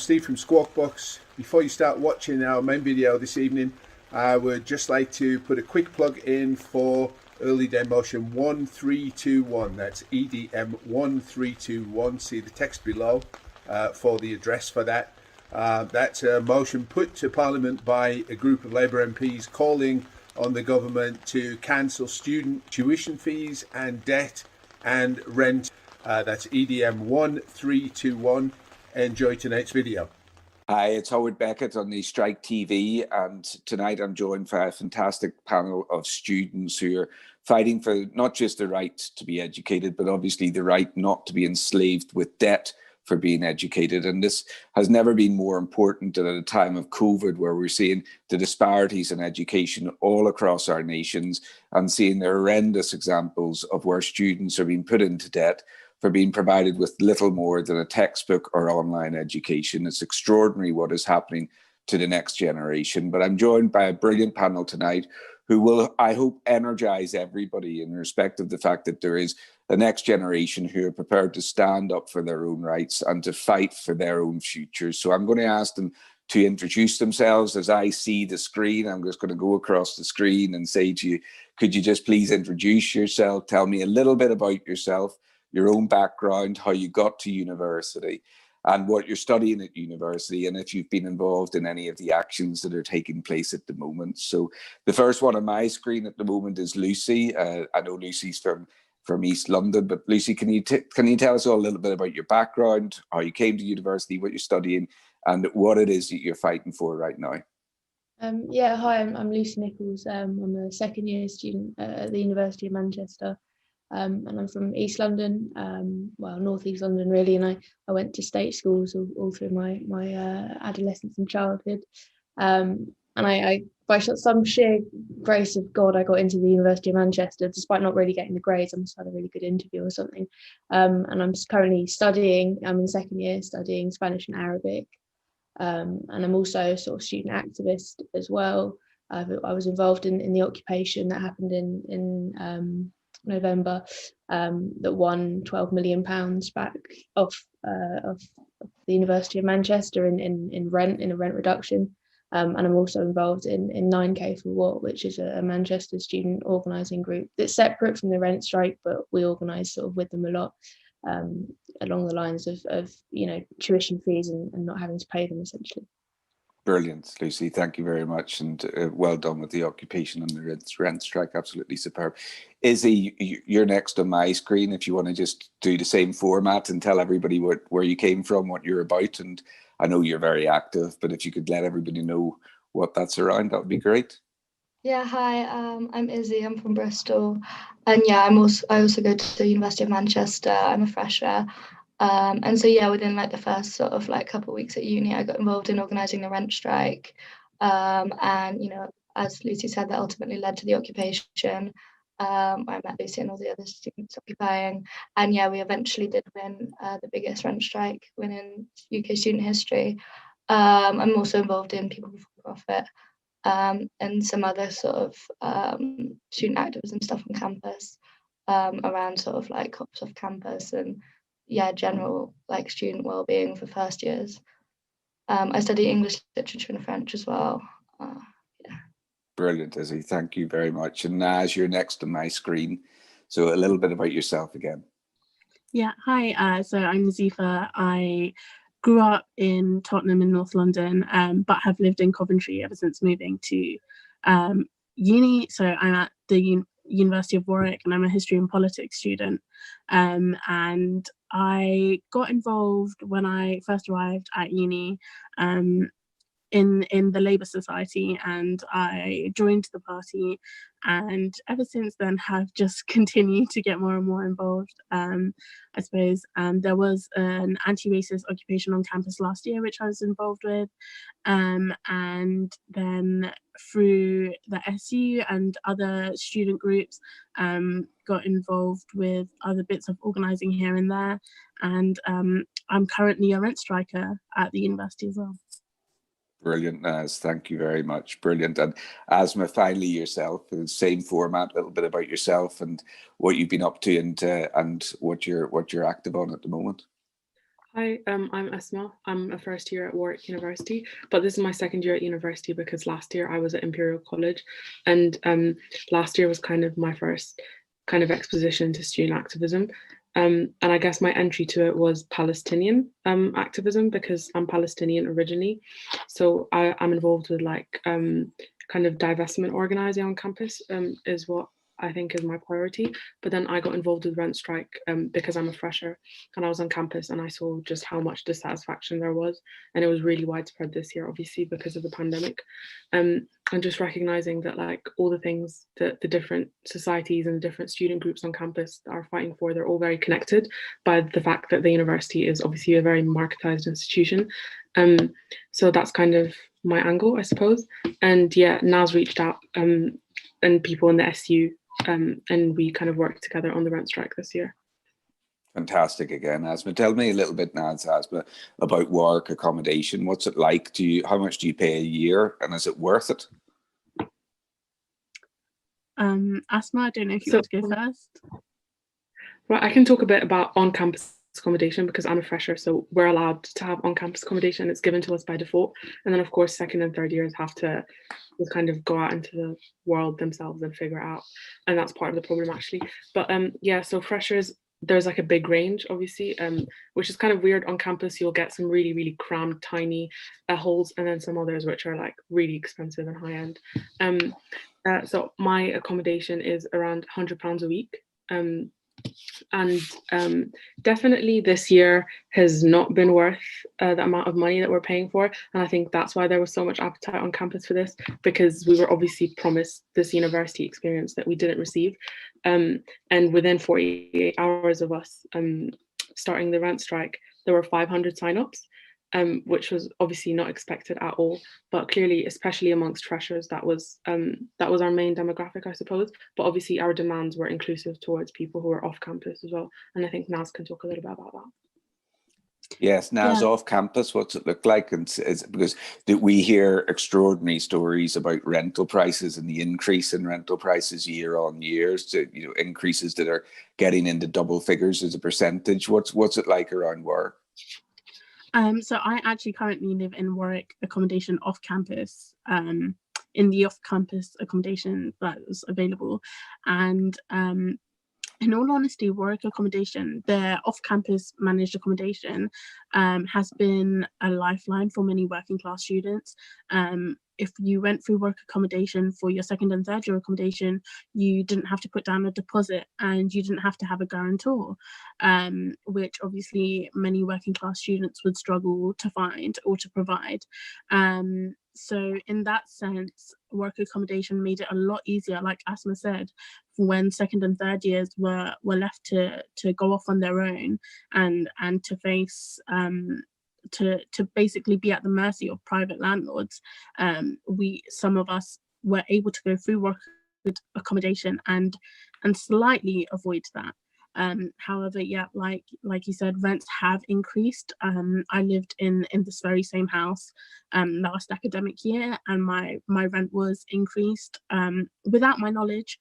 Steve from Squawk Box. Before you start watching our main video this evening, I would just like to put a quick plug in for Early Day Motion 1321. That's EDM 1321. See the text below for the address for that. That's a motion put to Parliament by a group of Labour MPs calling on the government to cancel student tuition fees and debt and rent. That's EDM 1321. Enjoy tonight's video. Hi, it's Howard Beckett on the Strike TV, and tonight I'm joined by a fantastic panel of students who are fighting for not just the right to be educated, but obviously the right not to be enslaved with debt for being educated. And this has never been more important than at a time of COVID, where we're seeing the disparities in education all across our nations and seeing the horrendous examples of where students are being put into debt for being provided with little more than a textbook or online education. It's extraordinary what is happening to the next generation. But I'm joined by a brilliant panel tonight who will, I hope, energize everybody in respect of the fact that there is the next generation who are prepared to stand up for their own rights and to fight for their own futures. So I'm going to ask them to introduce themselves. As I see the screen, I'm just going to go across the screen and say to you, could you just please introduce yourself? Tell me a little bit about yourself, your own background, how you got to university, and what you're studying at university, and if you've been involved in any of the actions that are taking place at the moment. So the first one on my screen at the moment is Lucy. I know Lucy's from East London, but Lucy, can you tell us all a little bit about your background, how you came to university, what you're studying, and what it is that you're fighting for right now? Yeah, hi, I'm Lucy Nichols. I'm a second year student at the University of Manchester. And I'm from East London, well, North East London really, and I went to state schools all through my adolescence and childhood. And I by some sheer grace of God, I got into the University of Manchester despite not really getting the grades. I must have had a really good interview or something. And I'm currently studying. I'm in second year studying Spanish and Arabic, and I'm also a sort of student activist as well. I was involved in the occupation that happened in November, that won £12 million back off of the University of Manchester in a rent reduction. And I'm also involved in 9K for What, which is a Manchester student organising group that's separate from the rent strike, but we organise sort of with them a lot, along the lines of tuition fees and not having to pay them essentially. Brilliant, Lucy. Thank you very much, and well done with the occupation and the rent strike. Absolutely superb. Izzy, you're next on my screen. If you want to just do the same format and tell everybody where you came from, what you're about, and I know you're very active, but if you could let everybody know what that's around, that would be great. Yeah, hi. I'm Izzy. I'm from Bristol, and yeah, I also go to the University of Manchester. I'm a fresher. And so yeah, within like the first sort of like couple of weeks at uni, I got involved in organising the rent strike, and as Lucy said, that ultimately led to the occupation. I met Lucy and all the other students occupying, and yeah, we eventually did win the biggest rent strike win in UK student history. I'm also involved in People Before Profit, and some other sort of student activism stuff on campus, around sort of like cops off campus and general like student well-being for first years. I study English literature and French as well. Brilliant, Izzy. Thank you very much. And Naz, you're next on my screen. So a little bit about yourself again. Yeah, hi. So I'm Zifa. I grew up in Tottenham in North London, but have lived in Coventry ever since moving to uni. So I'm at the University of Warwick, and I'm a history and politics student. And I got involved when I first arrived at uni in the Labour Society, and I joined the party, and ever since then have just continued to get more and more involved. I suppose there was an anti-racist occupation on campus last year which I was involved with, and then through the SU and other student groups got involved with other bits of organising here and there, and I'm currently a rent striker at the university as well. Brilliant, Naz. Thank you very much. Brilliant. And Esmel, finally yourself, the same format, a little bit about yourself and what you've been up to and what you're active on at the moment. Hi, I'm Esmel. I'm a first year at Warwick University, but this is my second year at university because last year I was at Imperial College, and last year was kind of my first kind of exposition to student activism. And I guess my entry to it was Palestinian activism because I'm Palestinian originally. So I'm involved with like kind of divestment organizing on campus is what I think is my priority. But then I got involved with rent strike because I'm a fresher and I was on campus and I saw just how much dissatisfaction there was. And it was really widespread this year, obviously, because of the pandemic. And just recognizing that like all the things that the different societies and the different student groups on campus are fighting for, they're all very connected by the fact that the university is obviously a very marketized institution. So that's kind of my angle, I suppose. And yeah, Naz reached out and people in the SU and we kind of worked together on the rent strike this year. Fantastic again, Asma. Tell me a little bit now, Asma, about work accommodation. What's it like? How much do you pay a year, and is it worth it? Asma, I don't know if you want to go first. Right, I can talk a bit about on-campus accommodation because I'm a fresher, so we're allowed to have on-campus accommodation. It's given to us by default, and then of course second and third years have to kind of go out into the world themselves and figure it out, and that's part of the problem actually. But yeah, so freshers, there's like a big range obviously, which is kind of weird. On campus you'll get some really cramped tiny halls, and then some others which are like really expensive and high end. So my accommodation is around £100 a week, and definitely this year has not been worth the amount of money that we're paying for, and I think that's why there was so much appetite on campus for this, because we were obviously promised this university experience that we didn't receive, and within 48 hours of us starting the rent strike there were 500 sign-ups, which was obviously not expected at all, but clearly, especially amongst freshers, that was our main demographic, I suppose. But obviously, our demands were inclusive towards people who were off campus as well, and I think Naz can talk a little bit about that. Yes, Naz, off campus, what's it look like? And because we hear extraordinary stories about rental prices and the increase in rental prices year on year, so increases that are getting into double figures as a percentage. What's it like around work? So I actually currently live in Warwick accommodation off campus, in the off campus accommodation that was available. And in all honesty, Warwick accommodation, their off campus managed accommodation, has been a lifeline for many working class students. If you went through work accommodation for your second and third year accommodation, you didn't have to put down a deposit and you didn't have to have a guarantor, which obviously many working class students would struggle to find or to provide. So in that sense, work accommodation made it a lot easier, like Asma said, when second and third years were left to go off on their own and to face to basically be at the mercy of private landlords. Some of us were able to go through work accommodation and slightly avoid that. However, yeah, like you said, rents have increased. I lived in this very same house last academic year, and my rent was increased without my knowledge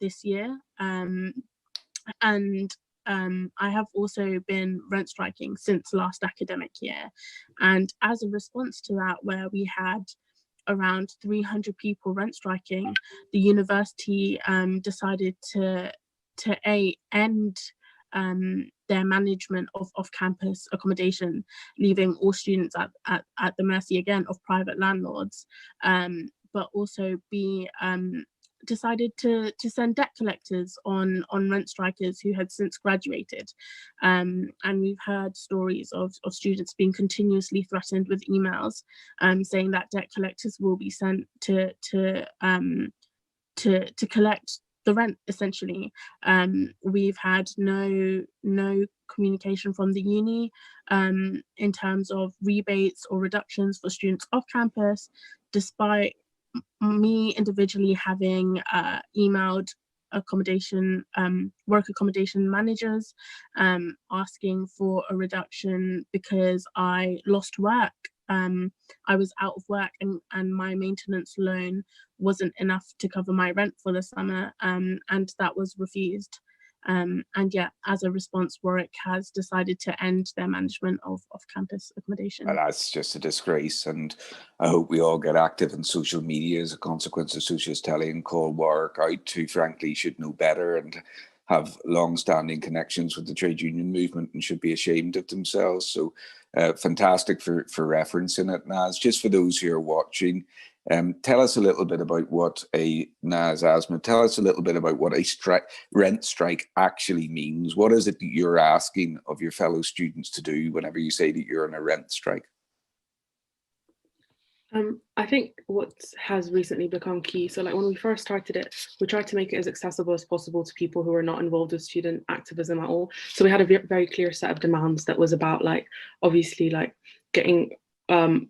this year. I have also been rent striking since last academic year, and as a response to that, where we had around 300 people rent striking, the university decided to end their management of off-campus accommodation, leaving all students at the mercy again of private landlords, but also decided to send debt collectors on rent strikers who had since graduated. And we've heard stories of students being continuously threatened with emails saying that debt collectors will be sent to collect the rent, essentially. We've had no communication from the uni in terms of rebates or reductions for students off campus, despite me individually having emailed work accommodation managers asking for a reduction because I lost work. I was out of work and my maintenance loan wasn't enough to cover my rent for the summer, and that was refused. And yeah, as a response, Warwick has decided to end their management of off-campus accommodation. Well, that's just a disgrace, and I hope we all get active in social media as a consequence of Socialist Telly and call Warwick out, who frankly should know better and have long-standing connections with the trade union movement and should be ashamed of themselves. So fantastic for referencing it, Naz. Just for those who are watching, tell us a little bit about what Esmel, tell us a little bit about what a rent strike actually means. What is it that you're asking of your fellow students to do whenever you say that you're on a rent strike? I think what has recently become key, so like when we first started it, we tried to make it as accessible as possible to people who are not involved with student activism at all. So we had a very clear set of demands that was about, like, obviously, like getting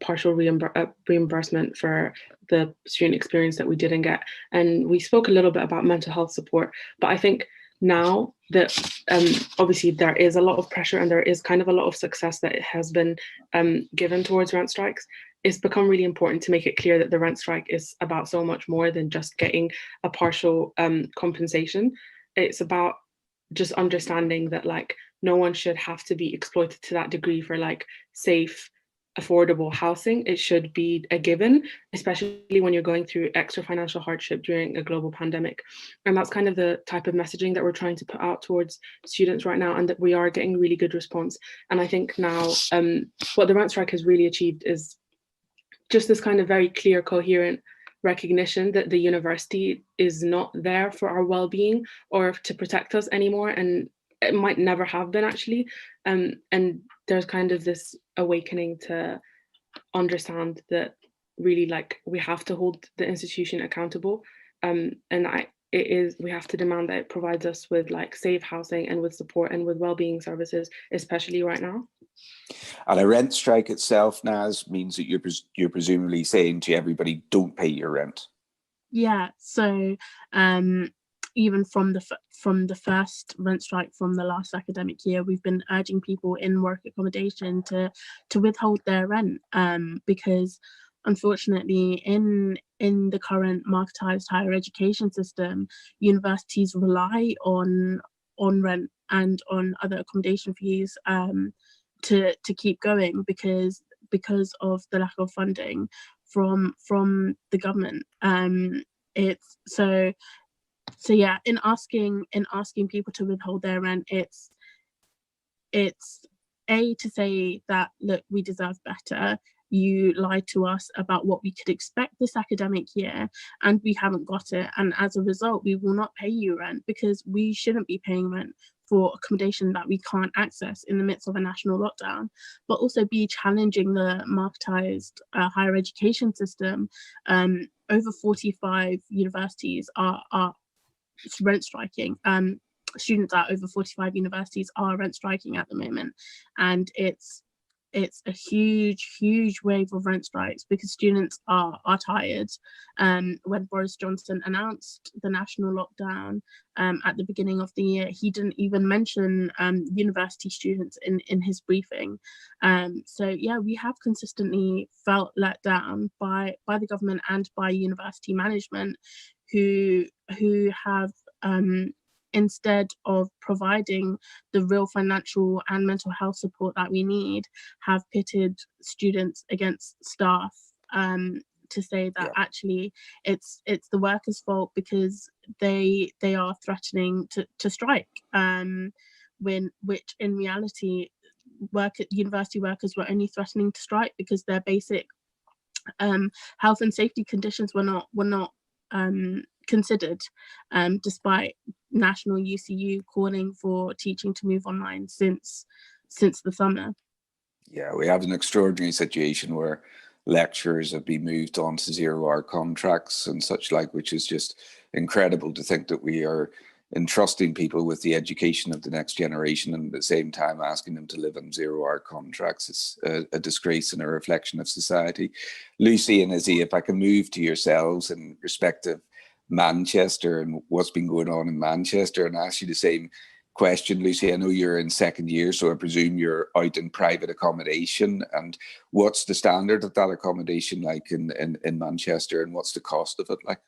partial reimbursement for the student experience that we didn't get. And we spoke a little bit about mental health support, but I think now that obviously there is a lot of pressure and there is kind of a lot of success that has been given towards rent strikes, it's become really important to make it clear that the rent strike is about so much more than just getting a partial compensation. It's about just understanding that, like, no one should have to be exploited to that degree for, like, safe, affordable housing. It should be a given, especially when you're going through extra financial hardship during a global pandemic. And that's kind of the type of messaging that we're trying to put out towards students right now, and that we are getting really good response. And I think now what the rent strike has really achieved is just this kind of very clear, coherent recognition that the university is not there for our well-being or to protect us anymore, and it might never have been, actually. And there's kind of this awakening to understand that really, like, we have to hold the institution accountable, and we have to demand that it provides us with, like, safe housing and with support and with well-being services, especially right now. And a rent strike itself, Naz, means that you're presumably saying to everybody, don't pay your rent. Yeah, so even from the first rent strike from the last academic year, we've been urging people in work accommodation to withhold their rent, because unfortunately in the current marketized higher education system, universities rely on rent and on other accommodation fees to keep going because of the lack of funding from the government. It's so yeah, in asking people to withhold their rent, it's to say that, look, we deserve better. You lied to us about what we could expect this academic year, and we haven't got it. And as a result, we will not pay you rent, because we shouldn't be paying rent for accommodation that we can't access in the midst of a national lockdown. But also be challenging the marketized higher education system. Over 45 universities are rent striking. Students at over 45 universities are rent striking at the moment, and it's a huge wave of rent strikes because students are tired. When Boris Johnson announced the national lockdown at the beginning of the year, he didn't even mention university students in his briefing. So yeah, we have consistently felt let down by the government and by university management, who have instead of providing the real financial and mental health support that we need, have pitted students against staff, to say that actually it's the workers' fault because they are threatening to strike, which in reality university workers were only threatening to strike because their basic health and safety conditions were not considered, despite national UCU calling for teaching to move online since the summer. Yeah, we have an extraordinary situation where lecturers have been moved on to 0-hour contracts and such like, which is just incredible to think that we are entrusting people with the education of the next generation and at the same time asking them to live on 0-hour contracts. It's a disgrace and a reflection of society. Lucy and Izzy, if I can move to yourselves in respect of Manchester and what's been going on in Manchester, and ask you the same question. Lucy, I know you're in second year, so I presume you're out in private accommodation, and what's the standard of that accommodation like in Manchester, and what's the cost of it like?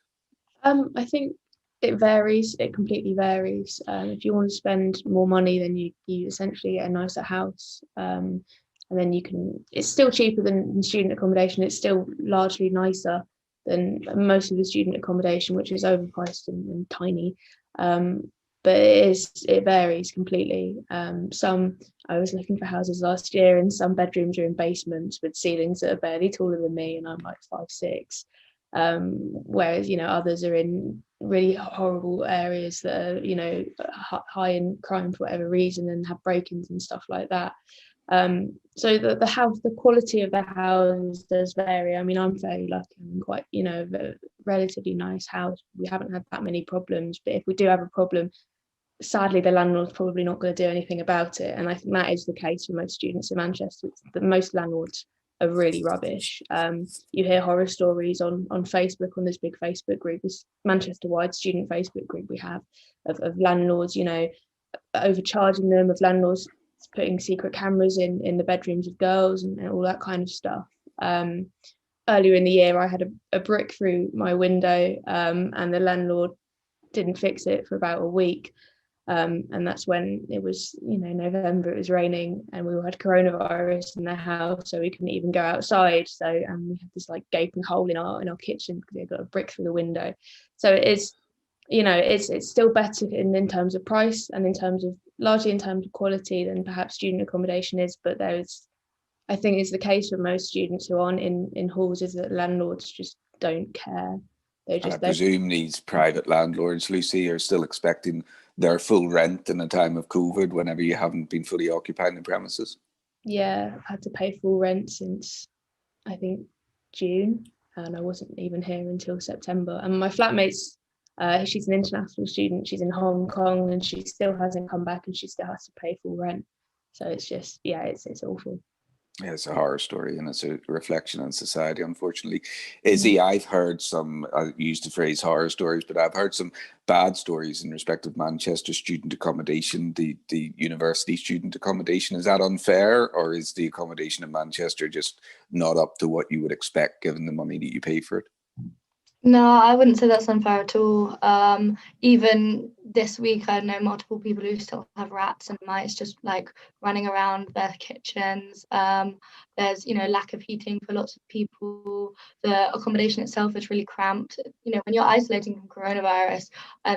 I think It varies. It completely varies. If you want to spend more money, then you essentially get a nicer house, and then you can. It's still cheaper than student accommodation. It's still largely nicer than most of the student accommodation, which is overpriced and tiny. But it varies completely. I was looking for houses last year, and some bedrooms are in basements with ceilings that are barely taller than me, and I'm like 5'6". Whereas others are in really horrible areas that are high in crime for whatever reason and have break-ins and stuff like that. So the quality of the house does vary. I mean, I'm fairly lucky. I'm quite a relatively nice house. We haven't had that many problems, but if we do have a problem, sadly the landlord's probably not going to do anything about it, and I think that is the case for most students in Manchester. That most landlords are really rubbish. You hear horror stories on Facebook, on this big Facebook group, this Manchester-wide student Facebook group we have, of landlords, overcharging them, of landlords putting secret cameras in the bedrooms of girls and all that kind of stuff. Earlier in the year, I had a brick through my window, and the landlord didn't fix it for about a week. And that's when it was, November, it was raining, and we all had coronavirus in the house, so we couldn't even go outside. So we had this like gaping hole in our kitchen because we got a brick through the window. So it's still better in terms of price and largely in terms of quality than perhaps student accommodation is. But I think it's the case for most students who aren't in halls, is that landlords just don't care. I presume these private landlords, Lucy, are still expecting their full rent in a time of COVID whenever you haven't been fully occupying the premises. Yeah, I've had to pay full rent since, I think, June, and I wasn't even here until September. And my flatmate's, she's an international student, she's in Hong Kong, and she still hasn't come back, and she still has to pay full rent. So it's just, it's awful. Yeah, it's a horror story, and it's a reflection on society, unfortunately. Izzy, I've heard some, I used the phrase horror stories, but I've heard some bad stories in respect of Manchester student accommodation, the university student accommodation. Is that unfair, or is the accommodation in Manchester just not up to what you would expect given the money that you pay for it? No, I wouldn't say that's unfair at all. Even this week, I know multiple people who still have rats and mice just like running around their kitchens. There's, lack of heating for lots of people. The accommodation itself is really cramped. When you're isolating from coronavirus,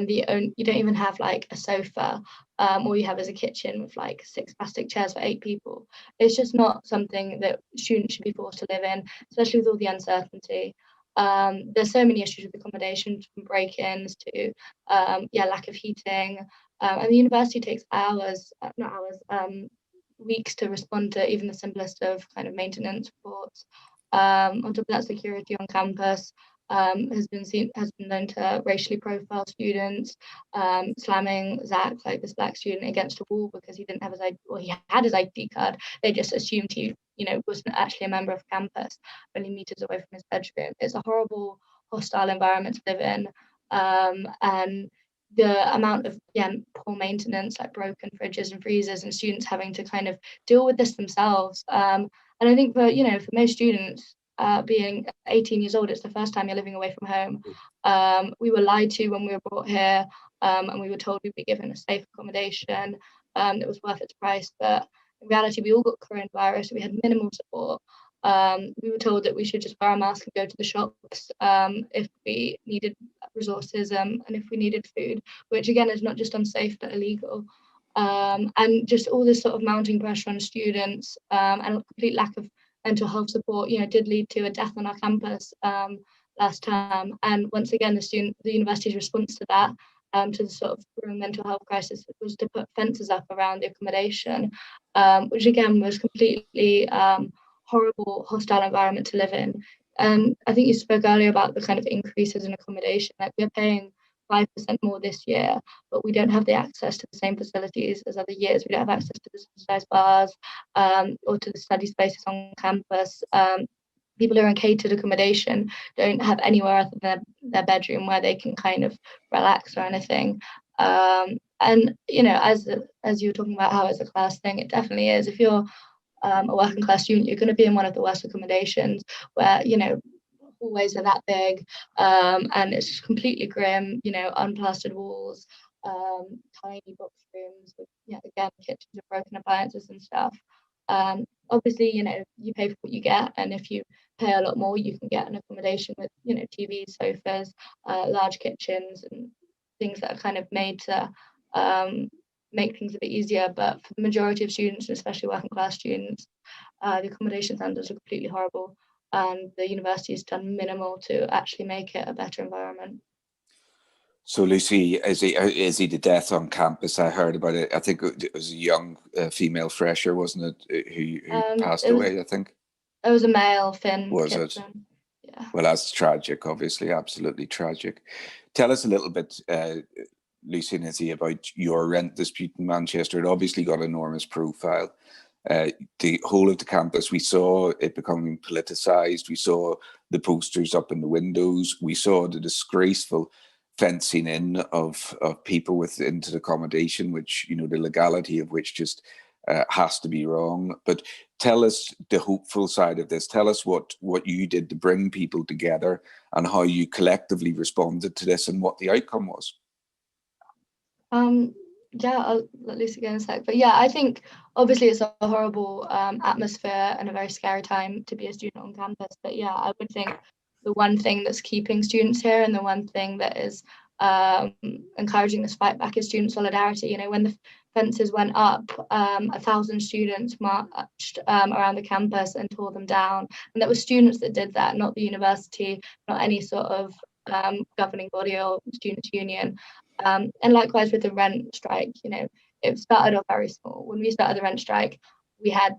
you don't even have like a sofa. All you have is a kitchen with like 6 plastic chairs for 8 people. It's just not something that students should be forced to live in, especially with all the uncertainty. There's so many issues with accommodation, from break-ins to lack of heating, and the university takes weeks to respond to even the simplest of kind of maintenance reports. On top of that, security on campus has been known to racially profile students, slamming Zach, like this black student, against a wall because he didn't have his ID, well, he had his ID card. They just assumed he wasn't actually a member of campus, only meters away from his bedroom. It's a horrible, hostile environment to live in, and the amount of poor maintenance, like broken fridges and freezers, and students having to kind of deal with this themselves. And I think for most students, being 18 years old, it's the first time you're living away from home. We were lied to when we were brought here, and we were told we'd be given a safe accommodation that was worth its price, but in reality, we all got coronavirus. We had minimal support. We were told that we should just wear a mask and go to the shops if we needed resources and if we needed food, which again is not just unsafe but illegal. And just all this sort of mounting pressure on students and a complete lack of mental health support, did lead to a death on our campus last term. And once again, the university's response to that, to the sort of growing mental health crisis, was to put fences up around the accommodation, which again was completely horrible, hostile environment to live in. And I think you spoke earlier about the kind of increases in accommodation. Like, we're paying 5% more this year, but we don't have the access to the same facilities as other years. We don't have access to the subsidised bars or to the study spaces on campus. People who are in catered accommodation don't have anywhere other than their bedroom where they can kind of relax or anything. And as you were talking about how it's a class thing, it definitely is. If you're a working class student, you're going to be in one of the worst accommodations where hallways are that big, and it's just completely grim, you know, unplastered walls, tiny box rooms with, yeah, again, kitchens with broken appliances and stuff. Obviously, you know, you pay for what you get, and if you pay a lot more, you can get an accommodation with, you know, TVs, sofas, large kitchens, and things that are kind of made to make things a bit easier. But for the majority of students, especially working class students, the accommodation standards are completely horrible, and the university has done minimal to actually make it a better environment. So Lucy, Izzy, the death on campus, I heard about it. I think it was a young female fresher, wasn't it, who passed away, I think? It was a male, Finn. Was it? Yeah. Well, that's tragic, obviously, absolutely tragic. Tell us a little bit, Lucy and Izzy, about your rent dispute in Manchester. It obviously got enormous profile. The whole of the campus, we saw it becoming politicised. We saw the posters up in the windows. We saw the disgraceful fencing in of people into the accommodation, which, you know, the legality of which just has to be wrong. But tell us the hopeful side of this. Tell us what you did to bring people together and how you collectively responded to this and what the outcome was. Yeah, I'll let Lucy go in a sec. But yeah, I think obviously it's a horrible atmosphere and a very scary time to be a student on campus. But yeah, I would think the one thing that's keeping students here and the one thing that is encouraging this fight back is student solidarity. You know, when the fences went up, 1,000 students marched around the campus and tore them down. And that was students that did that, not the university, not any sort of governing body or students' union. And likewise with the rent strike, you know, it started off very small. When we started the rent strike, we had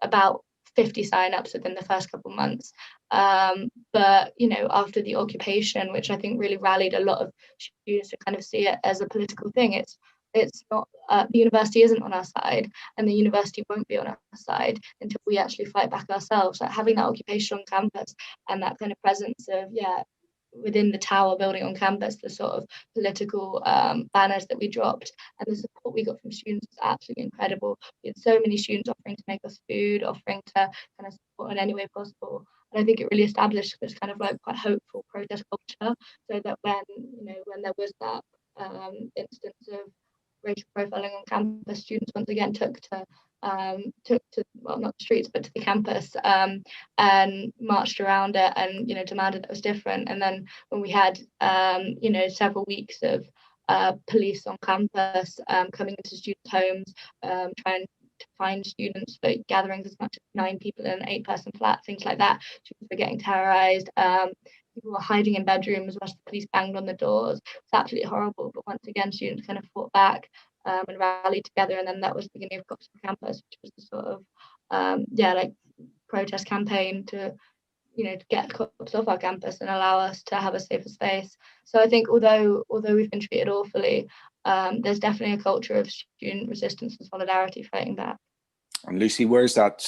about 50 sign-ups within the first couple of months. But, you know, after the occupation, which I think really rallied a lot of students to kind of see it as a political thing, it's not, the university isn't on our side, and the university won't be on our side until we actually fight back ourselves. Like having that occupation on campus and that kind of presence of, yeah, within the tower building on campus, the sort of political banners that we dropped and the support we got from students was absolutely incredible. We had so many students offering to make us food, offering to kind of support in any way possible. And I think it really established this kind of like quite hopeful protest culture, so that when, you know, when there was that instance of racial profiling on campus, students once again took to well, not the streets but to the campus and marched around it and, you know, demanded that it was different. And then when we had you know, several weeks of police on campus coming into students' homes, trying to find students for gatherings as much as 9 people in an 8-person flat, things like that. Students were getting terrorized. People were hiding in bedrooms whilst the police banged on the doors. It's absolutely horrible. But once again, students kind of fought back and rallied together. And then that was the beginning of Cops on Campus, which was the sort of, yeah, like protest campaign to, you know, to get cops off our campus and allow us to have a safer space. So I think although we've been treated awfully, there's definitely a culture of student resistance and solidarity fighting back. And Lucy, where's that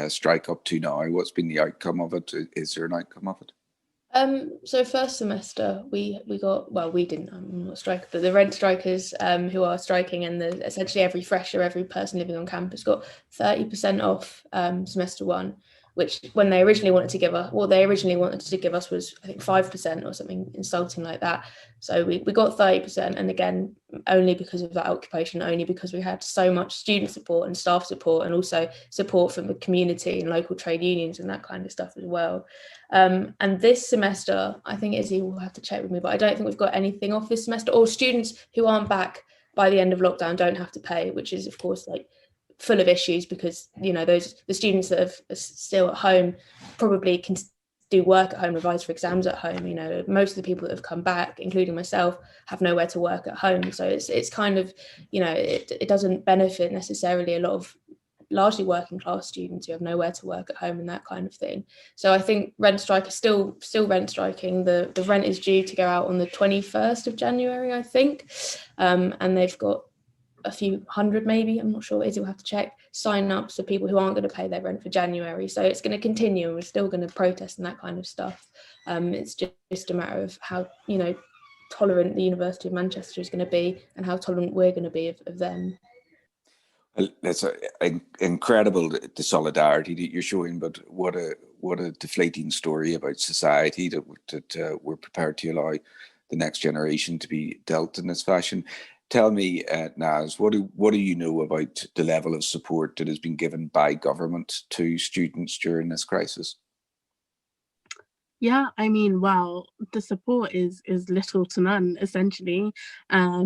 strike up to now? What's been the outcome of it? Is there an outcome of it? So first semester we got, well, we didn't, I'm not a striker, but the rent strikers who are striking, and essentially every fresher, every person living on campus got 30% off semester 1, which when they originally wanted to give us, what they originally wanted to give us was, I think, 5% or something insulting like that. So we got 30%, and again, only because of that occupation, only because we had so much student support and staff support, and also support from the community and local trade unions and that kind of stuff as well. And this semester, I think Izzy will have to check with me, but I don't think we've got anything off this semester, or students who aren't back by the end of lockdown don't have to pay, which is of course like full of issues, because, you know, the students that are still at home probably can do work at home, revise for exams at home. You know, most of the people that have come back, including myself, have nowhere to work at home. So it's kind of, you know, it doesn't benefit necessarily a lot of largely working class students who have nowhere to work at home and that kind of thing. So I think rent strike is still rent striking. The rent is due to go out on the 21st of January, I think, and they've got a few hundred, maybe, I'm not sure, Izzy will have to check, sign ups for people who aren't going to pay their rent for January. So it's going to continue, and we're still going to protest and that kind of stuff. It's just a matter of how, you know, tolerant the University of Manchester is going to be and how tolerant we're going to be of them. Well, that's incredible, the solidarity that you're showing, but what a deflating story about society that we're prepared to allow the next generation to be dealt in this fashion. Tell me, Naz, what do you know about the level of support that has been given by government to students during this crisis? Yeah, I mean, well, the support is little to none, essentially.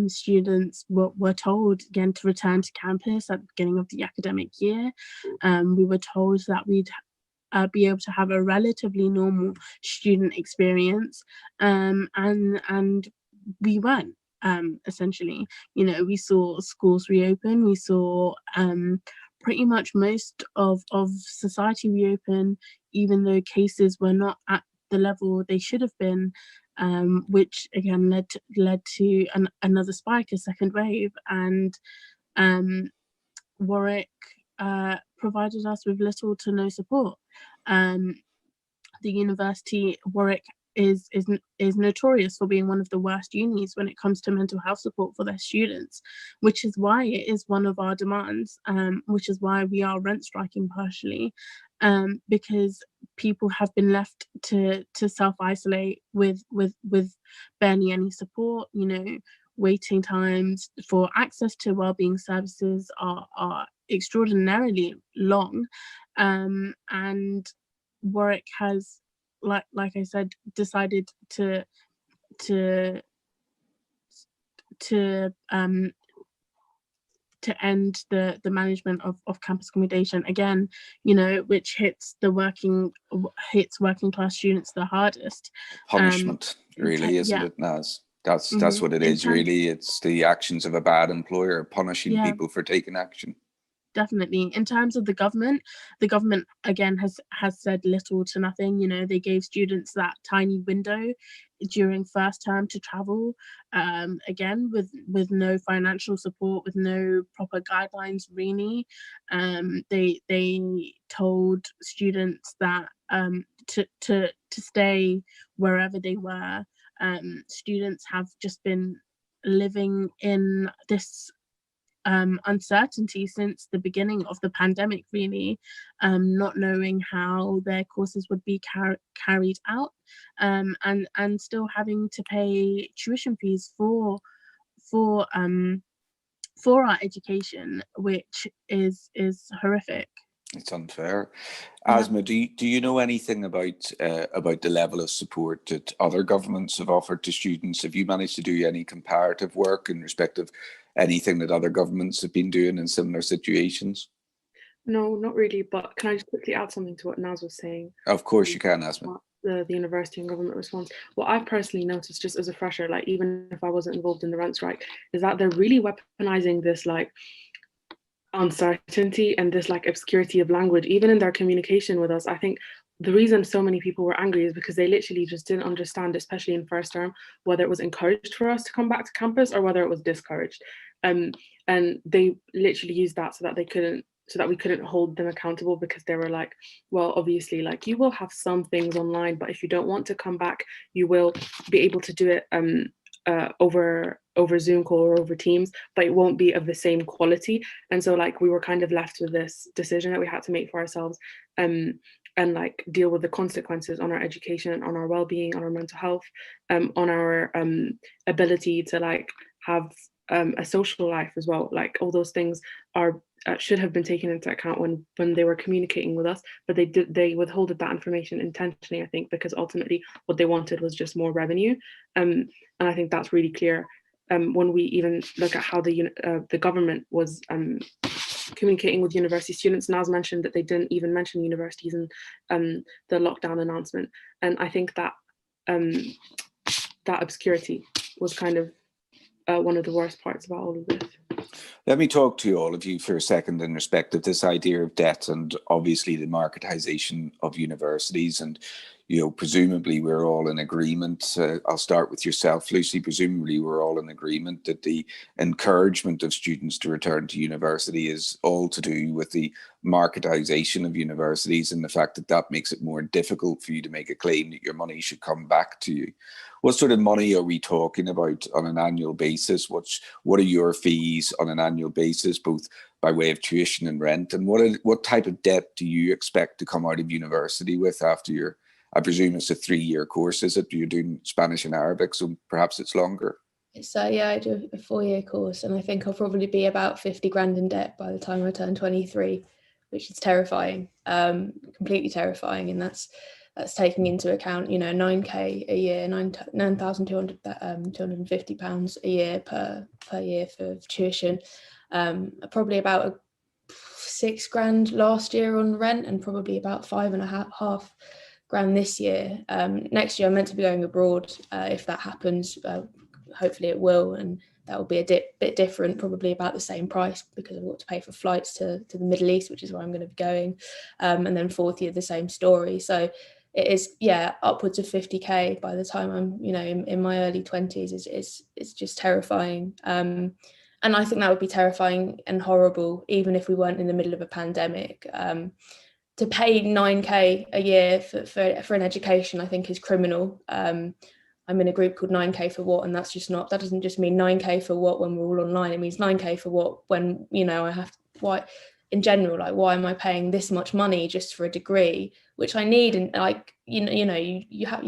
Students were told again to return to campus at the beginning of the academic year. We were told that we'd be able to have a relatively normal student experience, and we weren't. Essentially, you know, we saw schools reopen. We saw pretty much most of society reopen, even though cases were not at the level they should have been, which again led to another spike, a second wave, and Warwick provided us with little to no support. The university, Warwick, is notorious for being one of the worst unis when it comes to mental health support for their students, which is why it is one of our demands, which is why we are rent striking partially, because people have been left to self-isolate with barely any support. You know, waiting times for access to wellbeing services are extraordinarily long, and Warwick has, like I said, decided to end the management of campus accommodation again, you know, which hits working class students the hardest. Punishment, really, isn't it, Naz? That's what it is, really. It's the actions of a bad employer punishing people for taking action. Definitely. In terms of the government again has said little to nothing. You know, they gave students that tiny window during first term to travel, again with no financial support, with no proper guidelines, really. They told students that to stay wherever they were. Students have just been living in this uncertainty since the beginning of the pandemic, really, not knowing how their courses would be carried out, and still having to pay tuition fees for our education, which is horrific. It's unfair. Esmel, do you know anything about the level of support that other governments have offered to students? Have you managed to do any comparative work in respect of anything that other governments have been doing in similar situations? No, not really. But can I just quickly add something to what Naz was saying? Of course you can, Esmel. The university and government response. What I've personally noticed, just as a fresher, like even if I wasn't involved in the rent strike, is that they're really weaponizing this like uncertainty and this like obscurity of language, even in their communication with us. I think the reason so many people were angry is because they literally just didn't understand, especially in first term, whether it was encouraged for us to come back to campus or whether it was discouraged. And they literally used that so that we couldn't hold them accountable, because they were like, well, obviously, like, you will have some things online, but if you don't want to come back, you will be able to do it over Zoom call or over Teams, but it won't be of the same quality. And so like we were kind of left with this decision that we had to make for ourselves, and like deal with the consequences on our education, on our well-being, on our mental health, on our ability to like have a social life as well. Like all those things are should have been taken into account when they were communicating with us, but they withholded that information intentionally, I think, because ultimately what they wanted was just more revenue. And I think that's really clear when we even look at how the government was communicating with university students. Naz mentioned that they didn't even mention universities in the lockdown announcement, and I think that that obscurity was kind of one of the worst parts about all of this. Let me talk to all of you for a second in respect of this idea of debt and obviously the marketization of universities. And, you know, presumably we're all in agreement. I'll start with yourself, Lucy. Presumably we're all in agreement that the encouragement of students to return to university is all to do with the marketization of universities and the fact that that makes it more difficult for you to make a claim that your money should come back to you. What sort of money are we talking about on an annual basis? What are your fees on an annual basis, both by way of tuition and rent? And what type of debt do you expect to come out of university with after your, I presume it's a 3-year course, is it? You're doing Spanish and Arabic, so perhaps it's longer. So yeah, I do a 4-year course, and I think I'll probably be about 50 grand in debt by the time I turn 23, which is terrifying, completely terrifying. And that's taking into account, 9k a year, 9,250 pounds a year per year for tuition, probably about 6 grand last year on rent, and probably about 5.5 grand this year. Next year I'm meant to be going abroad, if that happens. Hopefully it will, and that will be a bit different, probably about the same price, because I've got to pay for flights to the Middle East, which is where I'm going to be going, and then 4th year the same story. So it is, upwards of 50k by the time I'm in my early 20s. It's just terrifying, and I think that would be terrifying and horrible even if we weren't in the middle of a pandemic. To pay 9k a year for an education, I think, is criminal. I'm in a group called 9k for what, and that doesn't just mean 9k for what when we're all online. It means 9k for what when I have to, why in general, like, why am I paying this much money just for a degree, which I need? And like, you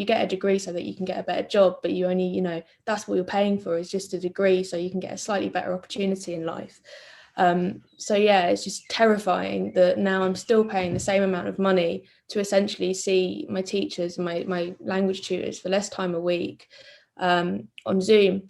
get a degree so that you can get a better job, but you only, that's what you're paying for, is just a degree so you can get a slightly better opportunity in life. So yeah, it's just terrifying that now I'm still paying the same amount of money to essentially see my teachers and my language tutors for less time a week, on Zoom.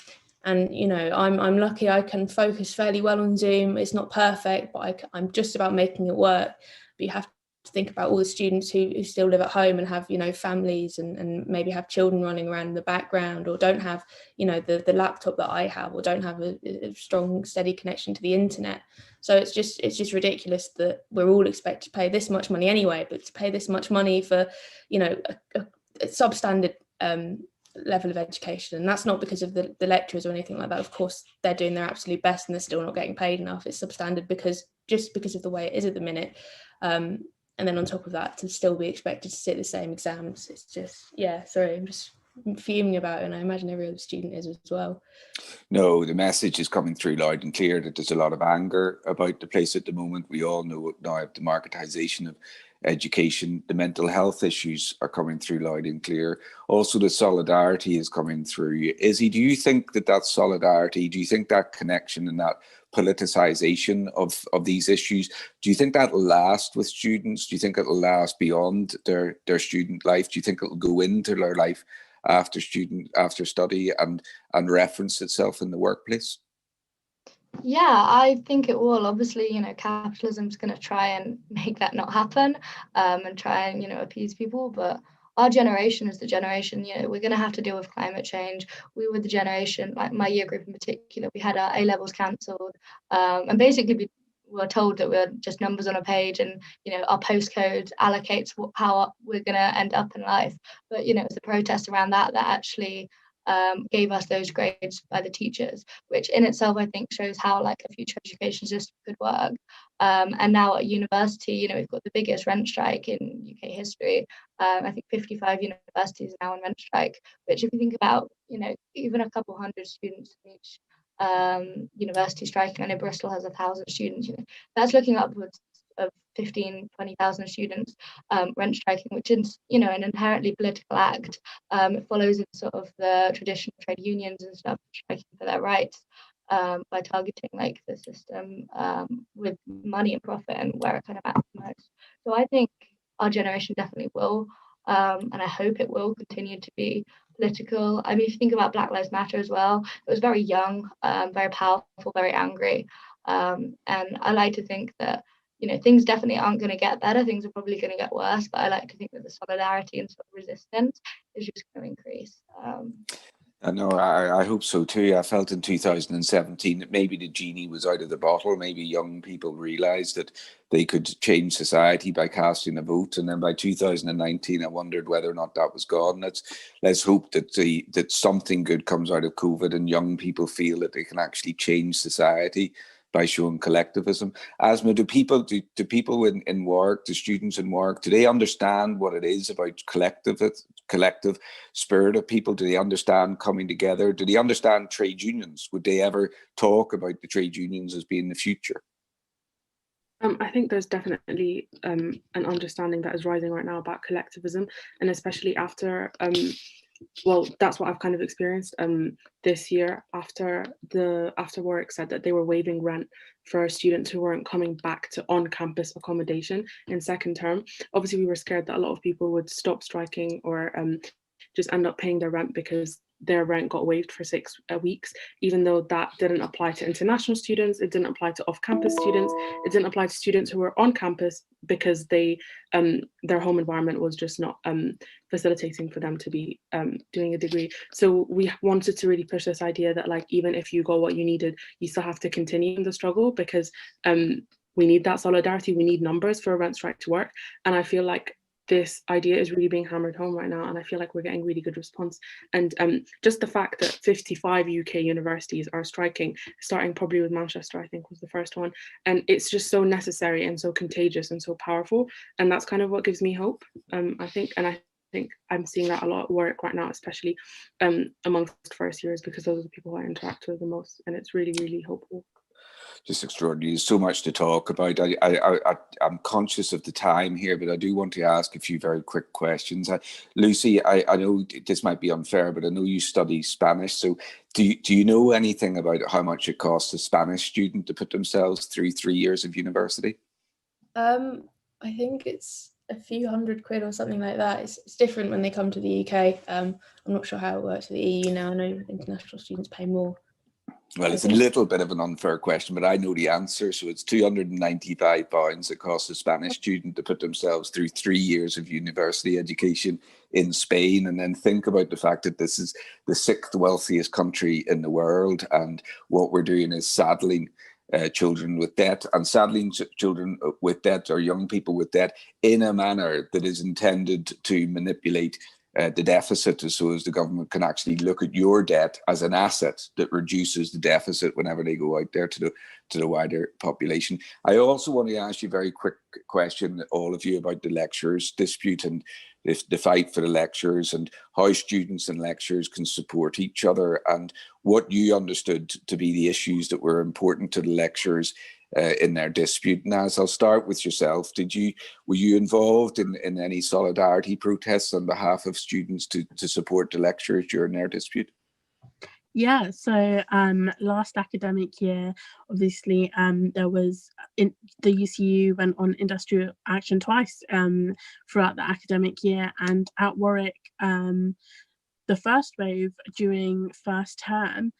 And I'm lucky I can focus fairly well on Zoom. It's not perfect, but I'm just about making it work. But you have to think about all the students who still live at home and have families and maybe have children running around in the background, or don't have the laptop that I have, or don't have a strong steady connection to the internet. So it's just ridiculous that we're all expected to pay this much money anyway, but to pay this much money for a substandard level of education. And that's not because of the lecturers or anything like that. Of course they're doing their absolute best and they're still not getting paid enough. It's substandard because of the way it is at the minute. And then on top of that, to still be expected to sit the same exams, it's just, I'm just fuming about it, and I imagine every other student is as well. No, the message is coming through loud and clear that there's a lot of anger about the place at the moment. We all know now the marketisation of education, the mental health issues are coming through loud and clear. Also, the solidarity is coming through. Izzy, do you think that solidarity, do you think that connection and that politicization of these issues, do you think that'll last with students? Do you think it'll last beyond their student life? Do you think it'll go into their life after study and reference itself in the workplace? Yeah, I think it will. Obviously, capitalism's going to try and make that not happen, and try and, appease people. But our generation is the generation, we're going to have to deal with climate change. We were the generation, like my year group in particular, we had our A-levels cancelled, and basically we were told that we're just numbers on a page, and, our postcode allocates how we're going to end up in life. But, it was the protests around that actually gave us those grades by the teachers, which in itself I think shows how like a future education system could work. And now at university, we've got the biggest rent strike in UK history. I think 55 universities are now on rent strike, which if you think about, even a couple hundred students in each university striking. I know Bristol has 1,000 students, that's looking upwards of 20,000 students rent striking, which is an inherently political act. It follows in sort of the traditional trade unions and stuff striking for their rights, by targeting like the system with money and profit and where it kind of matters most. So I think our generation definitely will, and I hope it will continue to be political. I mean, if you think about Black Lives Matter as well, it was very young, very powerful, very angry, and I like to think that things definitely aren't going to get better. Things are probably going to get worse, but I like to think that the solidarity and sort of resistance is just going to increase. I hope so too. I felt in 2017 that maybe the genie was out of the bottle. Maybe young people realised that they could change society by casting a vote, and then by 2019, I wondered whether or not that was gone. Let's hope that something good comes out of COVID, and young people feel that they can actually change society by showing collectivism. Esmel, do people in work, the students in work, do they understand what it is about collective spirit of people? Do they understand coming together? Do they understand trade unions? Would they ever talk about the trade unions as being the future? I think there's definitely an understanding that is rising right now about collectivism, and especially after, well, that's what I've kind of experienced this year after Warwick said that they were waiving rent for students who weren't coming back to on-campus accommodation in second term. Obviously, we were scared that a lot of people would stop striking or just end up paying their rent because their rent got waived for 6 weeks, even though that didn't apply to international students, it didn't apply to off-campus students, it didn't apply to students who were on campus because they their home environment was just not facilitating for them to be doing a degree. So we wanted to really push this idea that, like, even if you got what you needed, you still have to continue in the struggle, because we need that solidarity, we need numbers for a rent strike to work. And I feel like this idea is really being hammered home right now, and I feel like we're getting really good response. And just the fact that 55 UK universities are striking, starting probably with Manchester, I think was the first one, and it's just so necessary and so contagious and so powerful, and that's kind of what gives me hope. I think I'm seeing that a lot at work right now, especially amongst first years, because those are the people who I interact with the most, and it's really, really hopeful. Just extraordinary. There's so much to talk about. I'm conscious of the time here, but I do want to ask a few very quick questions. Lucy, I know this might be unfair, but I know you study Spanish. So do you know anything about how much it costs a Spanish student to put themselves through 3 years of university? I think it's a few £100 or something like that. It's different when they come to the UK. I'm not sure how it works with the EU now. I know international students pay more. Well, it's a little bit of an unfair question, but I know the answer. So it's £295 it costs a Spanish student to put themselves through 3 years of university education in Spain. And then think about the fact that this is the 6th wealthiest country in the world. And what we're doing is saddling children with debt, and saddling children with debt, or young people with debt, in a manner that is intended to manipulate the deficit, so as the government can actually look at your debt as an asset that reduces the deficit whenever they go out there to the wider population. I also want to ask you a very quick question, all of you, about the lecturers dispute and the fight for the lecturers, and how students and lecturers can support each other, and what you understood to be the issues that were important to the lecturers in their dispute. And as I'll start with yourself, were you involved in any solidarity protests on behalf of students to support the lecturers during their dispute? Yeah, so last academic year, obviously, there was the UCU went on industrial action twice throughout the academic year, and at Warwick, the first wave during first term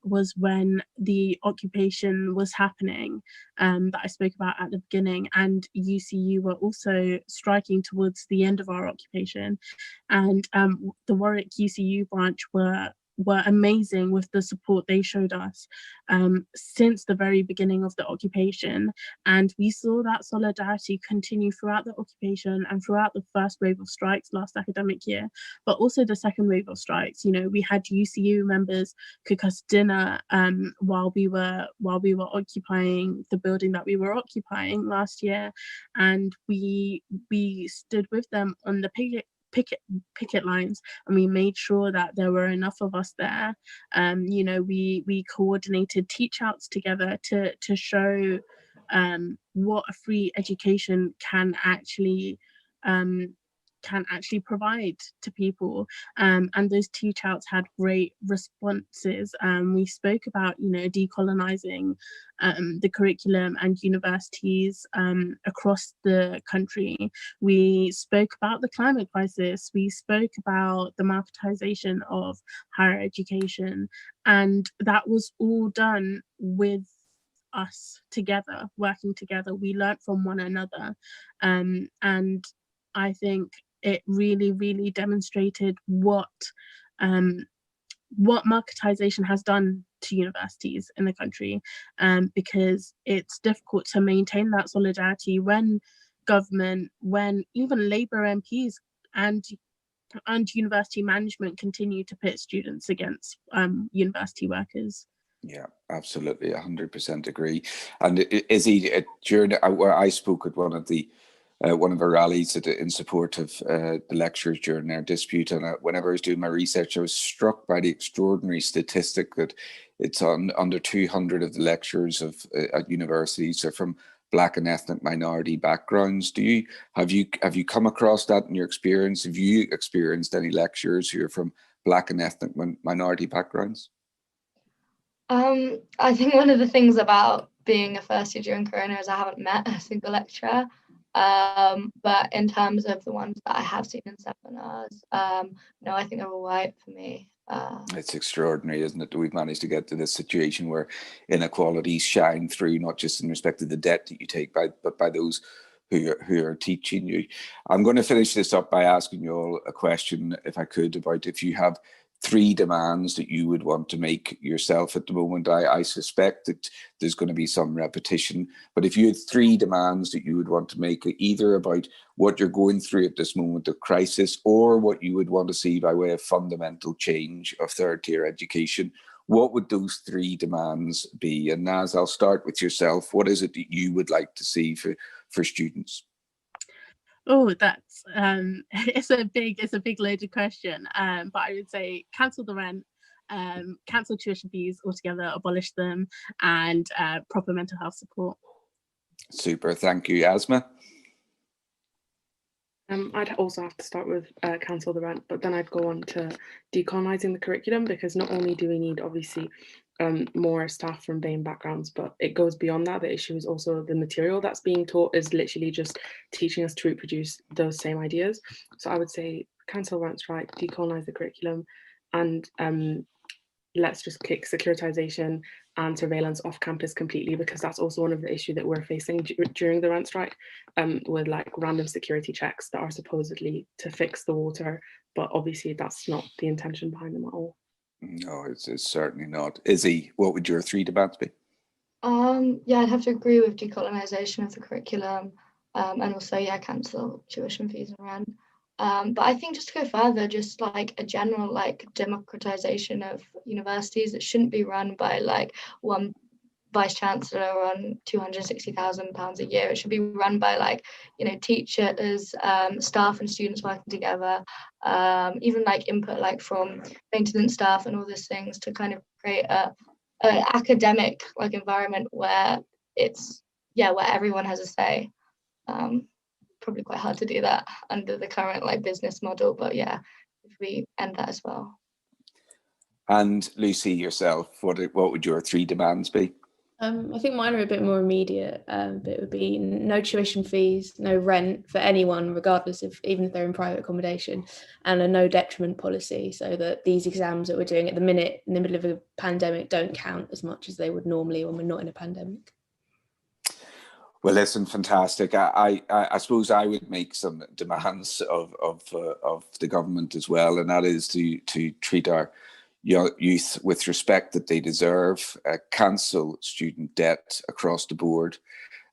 was when the occupation was happening that I spoke about at the beginning, and UCU were also striking towards the end of our occupation, and the Warwick UCU branch were amazing with the support they showed us since the very beginning of the occupation. And we saw that solidarity continue throughout the occupation and throughout the first wave of strikes last academic year, but also the second wave of strikes. You know, we had UCU members cook us dinner while we were occupying the building that we were occupying last year, and we stood with them on the picket lines, and we made sure that there were enough of us there. You know, we coordinated teach outs together to show what a free education can actually provide to people, and those teach outs had great responses. We spoke about, you know, decolonizing the curriculum and universities across the country. We spoke about the climate crisis. We spoke about the marketization of higher education, and that was all done with us together, working together. We learnt from one another, and I think it really, really demonstrated what marketization has done to universities in the country, because it's difficult to maintain that solidarity when government, when even Labour MPs and university management continue to pit students against university workers. Yeah, absolutely, 100% agree. And Izzy, during where I spoke at one of our rallies in support of the lecturers during their dispute, and whenever I was doing my research, I was struck by the extraordinary statistic that it's under 200 of the lecturers at universities are from Black and ethnic minority backgrounds. Have you come across that in your experience? Have you experienced any lecturers who are from Black and ethnic minority backgrounds? I think one of the things about being a first year during Corona is I haven't met a single lecturer. But in terms of the ones that I have seen in seminars, no, I think they're all white for me. It's extraordinary, isn't it, that we've managed to get to this situation where inequalities shine through, not just in respect to the debt that you take, but by those who are teaching you. I'm going to finish this up by asking you all a question, if I could, about if you have 3 demands that you would want to make yourself at the moment. I suspect that there's going to be some repetition, but if you had 3 demands that you would want to make, either about what you're going through at this moment of crisis or what you would want to see by way of fundamental change of third-tier education, what would those 3 demands be? And Naz, I'll start with yourself. What is it that you would like to see for students? Oh, that's it's a big loaded question. But I would say cancel the rent, cancel tuition fees altogether, abolish them, and proper mental health support. Super, thank you. Esmel? I'd also have to start with cancel the rent, but then I'd go on to decolonising the curriculum, because not only do we need, obviously, more staff from BAME backgrounds, but it goes beyond that. The issue is also the material that's being taught is literally just teaching us to reproduce those same ideas. So I would say cancel rent strike, decolonise the curriculum, and let's just kick securitisation and surveillance off campus completely, because that's also one of the issues that we're facing during the rent strike, with like random security checks that are supposedly to fix the water, but obviously that's not the intention behind them at all. No, it's certainly not. Izzy, what would your 3 demands be? Yeah, I'd have to agree with decolonisation of the curriculum, and also, yeah, cancel tuition fees and rent. But I think just to go further, just like a general like democratization of universities. It shouldn't be run by like one vice chancellor on £260,000 a year. It should be run by like, you know, teachers, staff and students working together, even like input like from maintenance staff and all these things to kind of create a academic like environment where it's, yeah, where everyone has a say. Probably quite hard to do that under the current like business model, but yeah, if we end that as well. And Lucy, yourself, what would your 3 demands be? I think mine are a bit more immediate, but it would be no tuition fees, no rent for anyone, regardless of, even if they're in private accommodation, and a no detriment policy, so that these exams that we're doing at the minute in the middle of a pandemic don't count as much as they would normally when we're not in a pandemic. Well, listen, fantastic. I suppose I would make some demands of the government as well, and that is to treat our youth with respect that they deserve, cancel student debt across the board,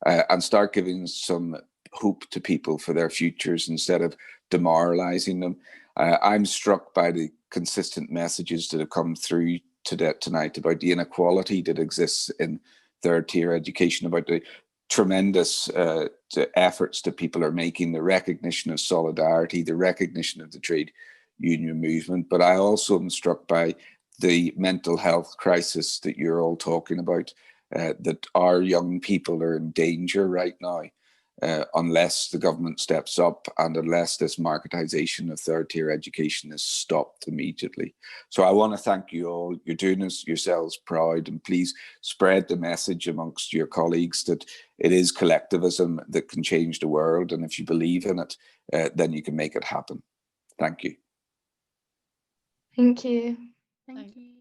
and start giving some hope to people for their futures instead of demoralising them. I'm struck by the consistent messages that have come through tonight about the inequality that exists in third-tier education, about the tremendous efforts that people are making, the recognition of solidarity, the recognition of the trade union movement. But I also am struck by the mental health crisis that you're all talking about, that our young people are in danger right now, unless the government steps up and unless this marketisation of third-tier education is stopped immediately. So I want to thank you all. You're doing yourselves proud, and please spread the message amongst your colleagues that it is collectivism that can change the world, and if you believe in it, then you can make it happen. Thank you. Thank you. Thank you.